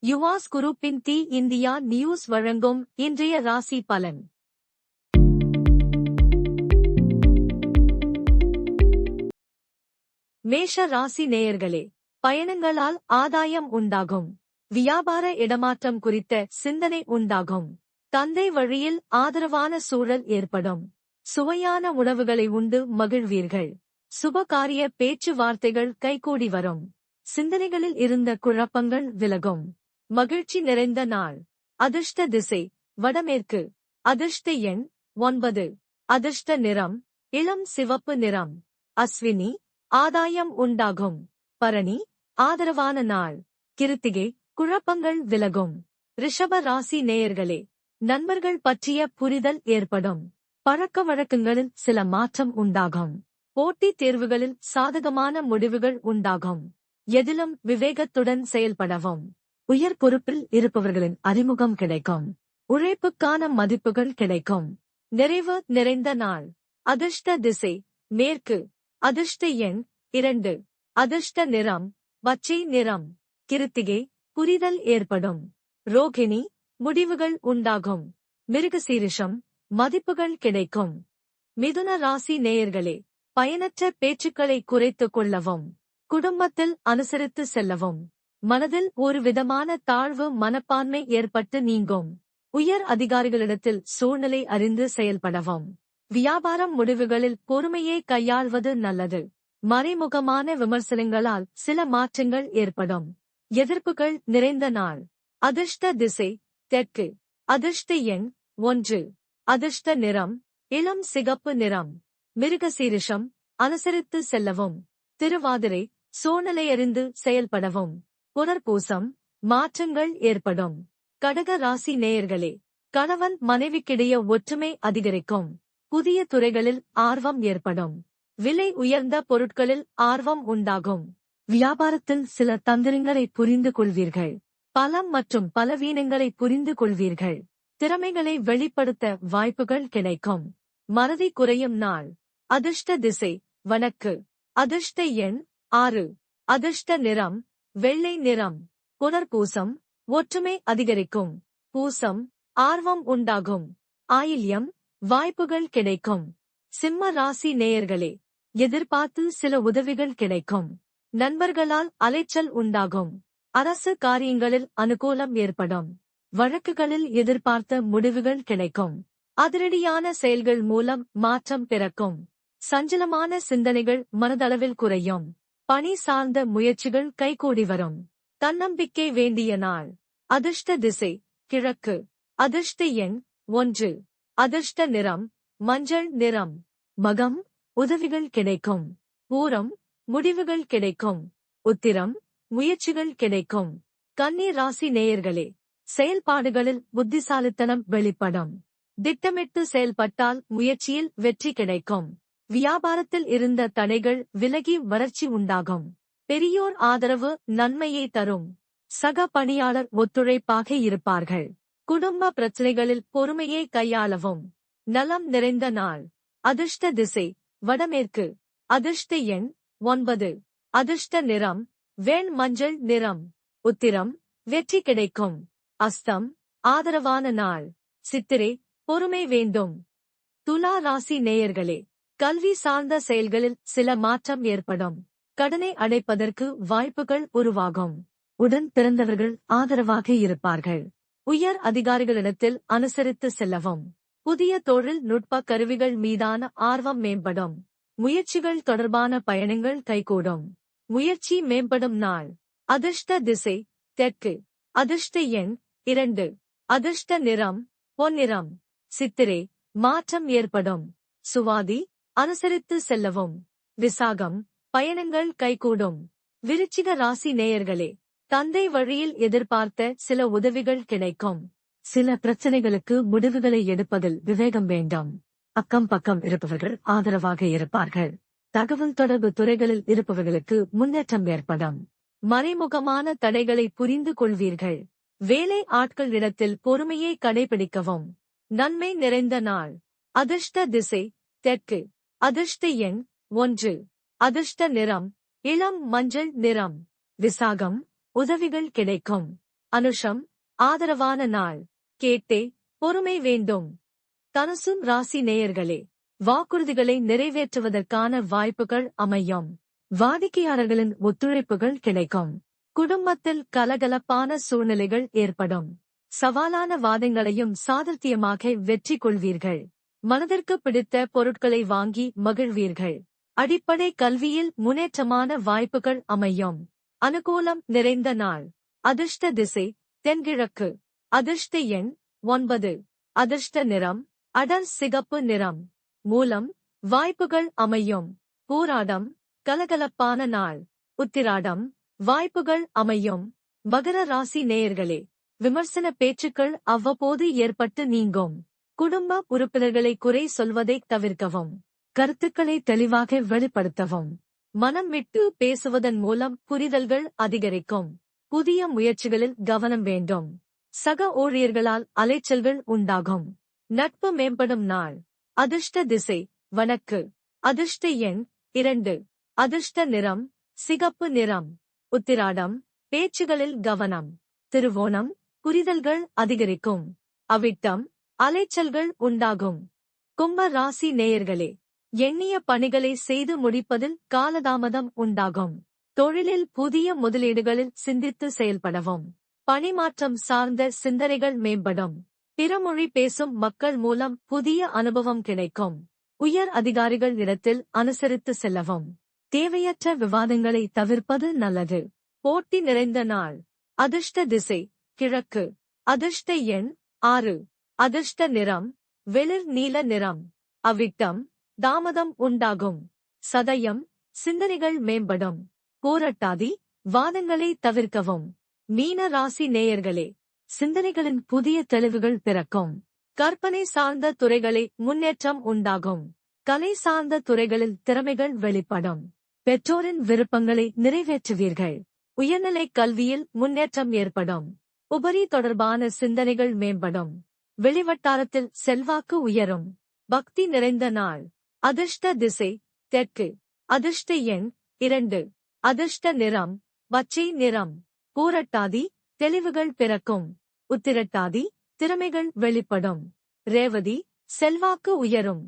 யுவாஸ் குரூப்பின் தி India news வழங்கும் இன்றைய ராசி பலன். மேஷ ராசி நேயர்களே, பயணங்களால் ஆதாயம் உண்டாகும். வியாபார இடமாற்றம் குறித்த சிந்தனை உண்டாகும். தந்தை வழியில் ஆதரவான சூழல் ஏற்படும். சுவையான உணவுகளை உண்டு மகிழ்வீர்கள். சுபகாரிய பேச்சுவார்த்தைகள் கைகூடி வரும். சிந்தனைகளில் இருந்த குழப்பங்கள் விலகும். மகிழ்ச்சி நிறைந்த நாள். அதிர்ஷ்ட திசை வடமேற்கு. அதிர்ஷ்ட எண் 9. அதிர்ஷ்ட நிறம் இளம் சிவப்பு நிறம். அஸ்வினி ஆதாயம் உண்டாகும். பரணி ஆதரவான நாள். கிருத்திகை குழப்பங்கள் விலகும். ரிஷப ராசி நேயர்களே, நண்பர்கள் பற்றிய புரிதல் ஏற்படும். பழக்க வழக்கங்களில் சில மாற்றம் உண்டாகும். போட்டித் தேர்வுகளில் சாதகமான முடிவுகள் உண்டாகும். எதிலும் விவேகத்துடன் செயல்படவும். உயர் பொறுப்பில் இருப்பவர்களின் அறிமுகம் கிடைக்கும். உழைப்புக்கான மதிப்புகள் கிடைக்கும். நிறைவு நிறைந்த நாள். அதிர்ஷ்ட திசை மேற்கு. அதிர்ஷ்ட எண் 2. அதிர்ஷ்ட நிறம் பச்சை நிறம். கிருத்திகை புரிதல் ஏற்படும். ரோகிணி முடிவுகள் உண்டாகும். மிருகசீரிஷம் மதிப்புகள் கிடைக்கும். மிதுன ராசி நேயர்களே, பயனற்ற பேச்சுக்களை குறைத்துக் கொள்ளவும். குடும்பத்தில் அனுசரித்து செல்லவும். மனதில் ஒரு விதமான தாழ்வு மனப்பான்மை ஏற்பட்டு நீங்கும். உயர் அதிகாரிகளிடத்தில் சூழ்நிலை அறிந்து செயல்படவும். வியாபாரம் முடிவுகளில் பொறுமையை கையாள்வது நல்லது. மறைமுகமான விமர்சனங்களால் சில மாற்றங்கள் ஏற்படும். எதிர்ப்புகள் நிறைந்த நாள். அதிர்ஷ்ட திசை தெற்கு. அதிர்ஷ்ட எண் 1. அதிர்ஷ்ட நிறம் இளம் சிகப்பு நிறம். மிருகசீரிஷம் அனுசரித்து செல்லவும். திருவாதிரை சூழ்நிலையறிந்து செயல்படவும். புனர்பூசம் மாற்றங்கள் ஏற்படும். கடக ராசி நேயர்களே, கணவன் மனைவிக்கிடையே ஒற்றுமை அதிகரிக்கும். புதிய துறைகளில் ஆர்வம் ஏற்படும். விலை உயர்ந்த பொருட்களில் ஆர்வம் உண்டாகும். வியாபாரத்தில் சில தந்திரங்களை புரிந்து கொள்வீர்கள். பலம் மற்றும் பலவீனங்களை புரிந்து கொள்வீர்கள். திறமைகளை வெளிப்படுத்த வாய்ப்புகள் கிடைக்கும். மறதி குறையும் நாள். அதிர்ஷ்ட திசை வடக்கு. அதிர்ஷ்ட எண் 6. அதிர்ஷ்ட நிறம் வெள்ளை நிறம். புனர்பூசம் ஒற்றுமை அதிகரிக்கும். பூசம் ஆர்வம் உண்டாகும். ஆயில்யம் வாய்ப்புகள் கிடைக்கும். சிம்ம ராசி நேயர்களே, எதிர்பார்த்து சில உதவிகள் கிடைக்கும். நண்பர்களால் அலைச்சல் உண்டாகும். அரசு காரியங்களில் அனுகூலம் ஏற்படும். வழக்குகளில் எதிர்பார்த்த முடிவுகள் கிடைக்கும். அதிரடியான செயல்கள் மூலம் மாற்றம் பிறக்கும். சஞ்சலமான சிந்தனைகள் மனதளவில் குறையும். பணி சார்ந்த முயற்சிகள் கைகூடி வரும். தன்னம்பிக்கை வேண்டிய நாள். அதிர்ஷ்ட திசை கிழக்கு. அதிர்ஷ்ட எண் 1. அதிர்ஷ்ட நிறம் மஞ்சள் நிறம். மகம் உதவிகள் கிடைக்கும். பூரம் முடிவுகள் கிடைக்கும். உத்திரம் முயற்சிகள் கிடைக்கும். கன்னி ராசி நேயர்களே, செயல்பாடுகளில் புத்திசாலித்தனம் வெளிப்படும். திட்டமிட்டு செயல்பட்டால் முயற்சியில் வெற்றி கிடைக்கும். வியாபாரத்தில் இருந்த தடைகள் விலகி வளர்ச்சி உண்டாகும். பெரியோர் ஆதரவு நன்மையை தரும். சக பணியாளர் ஒத்துழைப்பாக இருப்பார்கள். குடும்ப பிரச்சனைகளில் பொறுமையை கையாளவும். நலம் நிறைந்த நாள். அதிர்ஷ்ட திசை வடமேற்கு. அதிர்ஷ்ட எண் 9. அதிர்ஷ்ட நிறம் வெண் மஞ்சள் நிறம். உத்திரம் வெற்றி கிடைக்கும். அஸ்தம் ஆதரவான நாள். சித்திரை பொறுமை வேண்டும். துலா ராசி நேயர்களே, கல்வி சார்ந்த செயல்களில் சில மாற்றம் ஏற்படும். கடனை அடைப்பதற்கு வாய்ப்புகள் உருவாகும். உடன் பிறந்தவர்கள் ஆதரவாக இருப்பார்கள். உயர் அதிகாரிகளிடத்தில் அனுசரித்து செல்லவும். புதிய தொழில் நுட்ப கருவிகள் மீதான ஆர்வம் மேம்படும். முயற்சிகள் தொடர்பான பயணங்கள் கைகூடும். முயற்சி மேம்படும் நாள். அதிர்ஷ்ட திசை தெற்கு. அதிர்ஷ்ட எண் 2. அதிர்ஷ்ட நிறம் பொன்னிறம். சித்திரை மாற்றம் ஏற்படும். சுவாதி அனுசரித்து செல்லவும். விசாகம் பயணங்கள் கைகூடும். விருச்சிக ராசி நேயர்களே, தந்தை வழியில் எதிர்பார்த்த சில உதவிகள் கிடைக்கும். சில பிரச்சனைகளுக்கு முடிவுகளை எடுப்பதில் விவேகம் வேண்டும். அக்கம் பக்கம் இருப்பவர்கள் ஆதரவாக இருப்பார்கள். தகவல் தொடர்பு துறைகளில் இருப்பவர்களுக்கு முன்னேற்றம் ஏற்படும். மறைமுகமான தடைகளை புரிந்து கொள்வீர்கள். வேலை ஆட்களிடத்தில் பொறுமையை கடைபிடிக்கவும். நன்மை நிறைந்த நாள். அதிர்ஷ்ட திசை தெற்கு. அதிர்ஷ்ட எண் 1. அதிர்ஷ்ட நிறம் இளம் மஞ்சள் நிறம். விசாகம் உதவிகள் கிடைக்கும். அனுஷம் ஆதரவான நாள். கேட்டே பொறுமை வேண்டும். தனுசும் ராசி நேயர்களே, வாக்குறுதிகளை நிறைவேற்றுவதற்கான வாய்ப்புகள் அமையும். வாடிக்கையாளர்களின் ஒத்துழைப்புகள் கிடைக்கும். குடும்பத்தில் கலகலப்பான சூழ்நிலைகள் ஏற்படும். சவாலான வாதங்களையும் சாதுர்த்தியமாக வெற்றி கொள்வீர்கள். மனதிற்கு பிடித்த பொருட்களை வாங்கி மகிழ்வீர்கள். அடிப்படை கல்வியில் முன்னேற்றமான வாய்ப்புகள் அமையும். அனுகூலம் நிறைந்த நாள். அதிர்ஷ்ட திசை தென்கிழக்கு. அதிர்ஷ்ட எண் 9. அதிர்ஷ்ட நிறம் அடர் சிகப்பு நிறம். மூலம் வாய்ப்புகள் அமையும். பூராடம் கலகலப்பான நாள். உத்திராடம் வாய்ப்புகள் அமையும். மகர ராசி நேயர்களே, விமர்சன பேச்சுக்கள் அவ்வப்போது ஏற்பட்டு நீங்கும். குடும்ப உறுப்பினர்களை குறை சொல்வதை தவிர்க்கவும். கருத்துக்களை தெளிவாக வெளிப்படுத்தவும். மனம் விட்டு பேசுவதன் மூலம் புரிதல்கள் அதிகரிக்கும். புதிய முயற்சிகளில் கவனம் வேண்டும். சக ஊழியர்களால் அலைச்சல்கள் உண்டாகும். நட்பு மேம்படும் நாள். அதிர்ஷ்ட திசை வடக்கு. அதிர்ஷ்ட எண் 2. அதிர்ஷ்ட நிறம் சிகப்பு நிறம். உத்திராடம் பேச்சுகளில் கவனம். திருவோணம் புரிதல்கள் அதிகரிக்கும். அவிட்டம் அலைச்சல்கள் உண்டாகும். கும்ப ராசி நேயர்களே, எண்ணிய பணிகளை செய்து முடிப்பதில் காலதாமதம் உண்டாகும். தொழிலில் புதிய முதலீடுகளில் சிந்தித்து செயல்படவும். பணிமாற்றம் சார்ந்த சிந்தனைகள் மேம்படும். பிறமொழி பேசும் மக்கள் மூலம் புதிய அனுபவம் கிடைக்கும். உயர் அதிகாரிகள் இடத்தில் அனுசரித்து செல்லவும். தேவையற்ற விவாதங்களை தவிர்ப்பது நல்லது. போட்டி நிறைந்த நாள். அதிர்ஷ்ட திசை கிழக்கு. அதிர்ஷ்ட எண் 6. அதிர்ஷ்ட நிறம் வெளிர் நீல நிறம். அவிட்டம் தாமதம் உண்டாகும். சதயம் சிந்தனைகள் மேம்படும். பூரட்டாதி வாதங்களை தவிர்க்கவும். மீன ராசி நேயர்களே, சிந்தனைகளின் புதிய தெளிவுகள் பிறக்கும். கற்பனை சார்ந்த துறைகளில் முன்னேற்றம் உண்டாகும். கலை சார்ந்த துறைகளில் திறமைகள் வெளிப்படும். பெற்றோரின் விருப்பங்களை நிறைவேற்றுவீர்கள். உயர்நிலை கல்வியில் முன்னேற்றம் ஏற்படும். உபரி தொடர்பான சிந்தனைகள் மேம்படும். வெளிவட்டாரத்தில் செல்வாக்கு உயரும். பக்தி நிறைந்த நாள். அதிர்ஷ்ட திசை தெற்கு. அதிர்ஷ்ட எண் 2. அதிர்ஷ்ட நிறம் பச்சை நிறம். பூரட்டாதி தெளிவுகள் பிறக்கும். உத்திரட்டாதி திறமைகள் வெளிப்படும். ரேவதி செல்வாக்கு உயரும்.